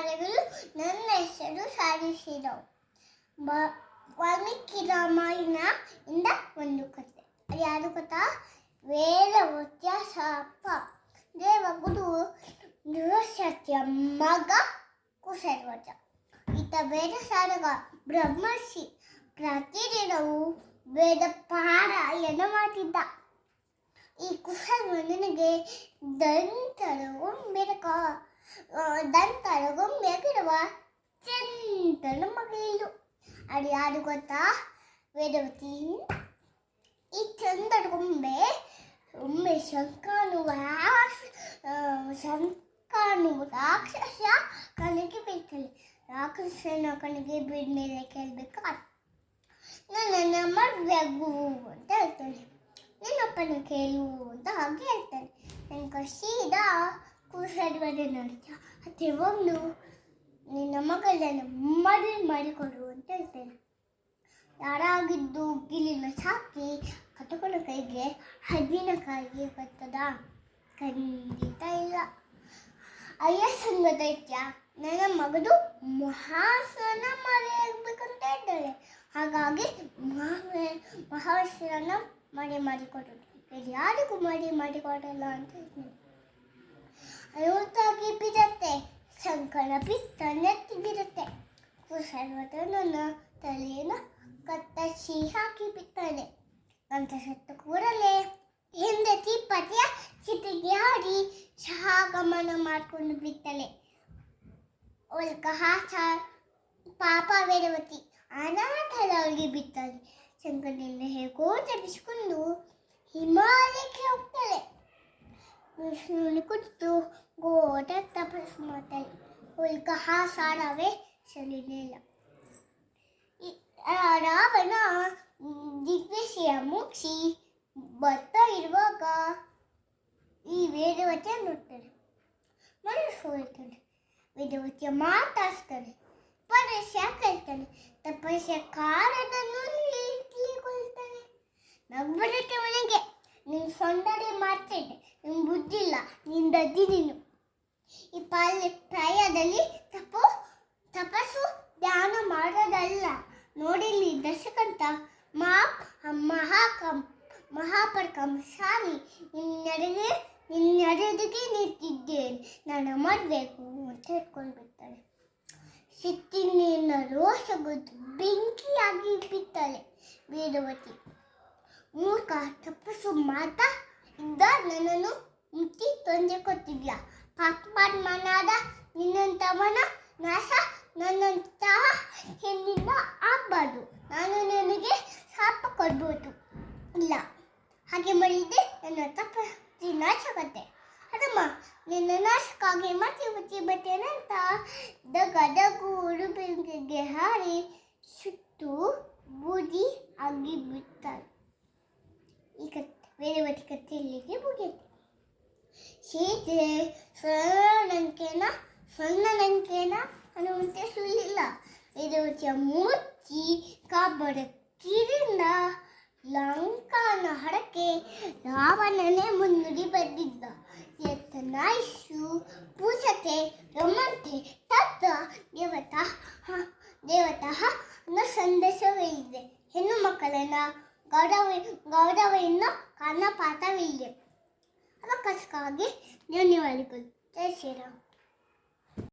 ಧನ್ಯವಾದಗಳು. ನನ್ನ ಹೆಸರು ಸಾಧಿಸಿದವು. ವಾಲ್ಮೀಕಿ ರಾಮಾಯಣ ಇಂದ ಒಂದು ಕಥೆ. ಅದು ಯಾರು ಗೊತ್ತಾ? ವೇದವತ್ಯ ಶಾಪ. ದೇವಗುರು ಬೃಹಸ್ಪತಿಯ ಮಗ ಕುಶಧ್ವಜ. ಈತ ವೇದ ಸಾಧಕ ಬ್ರಹ್ಮರ್ಷಿ. ಪ್ರತಿದಿನವೂ ವೇದ ಪಾರಾಯಣ ಮಾಡ್ತಿದ್ದ. ಈ ಕುಶಧ್ವಜನಿಗೆ ದಂತರಗೊಂಬೆಗಿರುವ ಚಂದನ ಮಗಳಿರು. ಅದು ಯಾರು ಗೊತ್ತಾ? ವೇದವತಿ. ಈ ಚಂದನಗೊಂಬೆ ಶಂಕನು ರಾಕ್ಷಸ ಕಣಿಗೆ ಬೀಳ್ತಾಳೆ. ರಾಕ್ಷಸನ ಕಣಿಗೆ ಬಿದ್ದ ಮೇಲೆ ಕೇಳಬೇಕು, ನನ್ನನ್ನು ಮದುವೆಗು ಅಂತ ಹೇಳ್ತಾಳೆ. ನಿನ್ನಪ್ಪನ ಕೇಳು ಅಂತ ಹಾಗೆ ಹೇಳ್ತಾನೆ. ನನಗೆ ಸೀದಾ ಕುಶಧ್ವಜ ನೋಡ್ತಾ ಅತ್ತೆ ಒಂದು ನಿನ್ನ ಮಗಳನ್ನು ಮದುವೆ ಮಾಡಿಕೊಡು ಅಂತ ಹೇಳ್ತಾನೆ. ಯಾರಾಗಿದ್ದು ಗಿಲಿನ ಸಾಕಿ ಕಟಕನ ಕೈಗೆ ಹದ್ದಿನ ಕಾಯಿಗೆ ಬರ್ತದ? ಖಂಡಿತ ಇಲ್ಲ. ಅಯ್ಯಸಂಗ ದೈತ್ಯ ನನ್ನ ಮಗದು ಮಹಾಸನ ಮರೆಯಾಗಬೇಕಂತ ಇದ್ದಾಳೆ. ಹಾಗಾಗಿ ಮಹಾಸನ ಮಾಡಿಕೊಡೋದು. ಯಾರಿಗೂ ಮಾಡಿಕೊಡಲ್ಲ ಅಂತ ಹೇಳ್ತೀನಿ. ಅಯೋತ್ತಾಗಿ ಬಿಡುತ್ತೆ. ಶಂಕರ ಪಿತ್ತನೆತ್ತಿ ಬಿಡುತ್ತೆ. ಕುಶಧ್ವಜನ ತಲೆಯನ್ನು ಕತ್ತರಿಸಿ ಹಾಕಿ ಬಿಡ್ತಾನೆ. ಅಂತ ಸತ್ತು ಕೂಡಲೇ ಹೆಂಡತಿ ಪತಿಯ ಚಿತೆಗೆ ಹಾಡಿ ಸಹಗಮನ ಮಾಡಿಕೊಂಡು ಬಿಡ್ತಾಳೆ. ಪಾಪ ವೇದವತಿ ಅನಾಥಳಾಗಿ ಬಿಡ್ತಾಳೆ. ಶಂಕರನಿಂದ ಹೇಗೋ ತಪ್ಪಿಸಿಕೊಂಡು ಹಿಮಾಲಯಕ್ಕೆ ಹೋಗ್ತಾಳೆ. ವಿಷ್ಣುವಿನ ಕುರಿತು ಘೋರ ತಪಸ್ಸು ಮಾಡ್ತಾಳೆ. ಸಾರವೇ ಸರಿಲಿಲ್ಲ. ರಾವಣ ದಿಗ್ವಿಷಯ ಮುಗಿಸಿ ಬರ್ತಾ ಇರುವಾಗ ಈ ವೇದವತಿಯ ನೋಡ್ತಾಳೆ. ಮನಸ್ಸು ಹೋಗ್ತಾಳೆ. ವೇದವತಿಯ ಮಾತಾಡ್ತಾಳೆ. ಪರಸ್ಯ ಕೇಳ್ತಾನೆ. ತಪಸ್ಯ ಕಾರದನ್ನು ಕೊಳ್ತಾನೆ. ನಗ್ಬರಕ್ಕೆ ಮನೆಗೆ ನೀನು ಸೊಂದಡೆ ಮಾಡ್ತಿದ್ದೆ, ನಿನ್ನ ಬುದ್ಧಿ ಇಲ್ಲ, ನಿನ್ನ ದದ್ದಿ ನೀನು. ಈ ಪ್ರಾಯದಲ್ಲಿ ತಪಸ್ಸು ಧ್ಯಾನ ಮಾಡೋದಲ್ಲ. ನೋಡಿಲ್ಲಿ ದಶಕಂತ ಮಹಾಪರಾಕ್ರಮಶಾಲಿ ನಿನ್ನೆಡೆಗೆ ನಿಂತಿದ್ದೇನೆ, ನಾನು ಮಾಡಬೇಕು ಅಂತ ಹೇಳ್ಕೊಂಡ್ಬಿಡ್ತಾಳೆ. ಸಿಟ್ಟಿನಿಂದ ರೋಷಗೊದ್ದು ಬೆಂಕಿಯಾಗಿ ಬಿಡ್ತಾಳೆ ವೇದವತಿ. ಮೂರ್ಖ, ತಪಸ್ಸು ಮಾಡ್ತಾ ಇದ್ದ ನನ್ನನ್ನು ಮುಟ್ಟಿ ತೊಂದರೆ ಕೊಟ್ಟಿದ್ಯಾ? ಪಾತ್ಮಾತ್ಮನಾದ ನಿನ್ನಂಥವನ ನಾಶ ನನ್ನಂತಹ ಹೆಣ್ಣಿಂದ ಆಗಬಾರ್ದು. ನಾನು ನನಗೆ ಶಾಪ ಕೊಡ್ಬೋದು. ಇಲ್ಲ, ಹಾಗೆ ಮಾಡಿದ್ದೆ ನನ್ನ ತಪಸ್ಸಿ ನಾಶಕತೆ. ಅದಮ್ಮ ನಿನ್ನ ನಾಶಕ್ಕಾಗಿ ಮತ್ತೆ ಬರ್ತೇನೆ ಅಂತ ದಗದಗು ಉಡುಬೆಂಕಿಗೆ ಹಾರಿ ಸುಟ್ಟು ಬೂದಿ ಆಗಿ ಬಿಡ್ತಾಳೆ. ಈ ವೇದವತಿ ಕಥೆ ಇಲ್ಲಿಗೆ ಮುಗಿಯುತ್ತೆ. ಸೀತೆ ಸಣ್ಣ ಅನ್ನುವಂತೆ ಸುಳ್ಳಿಲ್ಲ. ವೇದವತಿಯ ಮೂರ್ತಿ ಕಾಬಡ ಕಿರಿಂದ ಲಂಕಾನ ಹಡಕ್ಕೆ ರಾವಣನೇ ಮುನ್ನುಡಿ ಬಂದಿದ್ದ. ಯತ್ನಾಯಿಸು ಪೂಜತೆ ರಮಂತೆ ತತ್ತ ದೇವತಃ ಅನ್ನೋ ಸಂದೇಶವಿದೆ. ಹೆಣ್ಣು ಮಕ್ಕಳನ್ನ ಗೌರವದಿಂದ ಕಾರಣ ಪಾಠವಿದೆ. ಅದಕ್ಕೋಸ್ಕರವಾಗಿ ಧನ್ಯವಾದಗಳು. ಜೈ ಶ್ರೀರಾಮ್.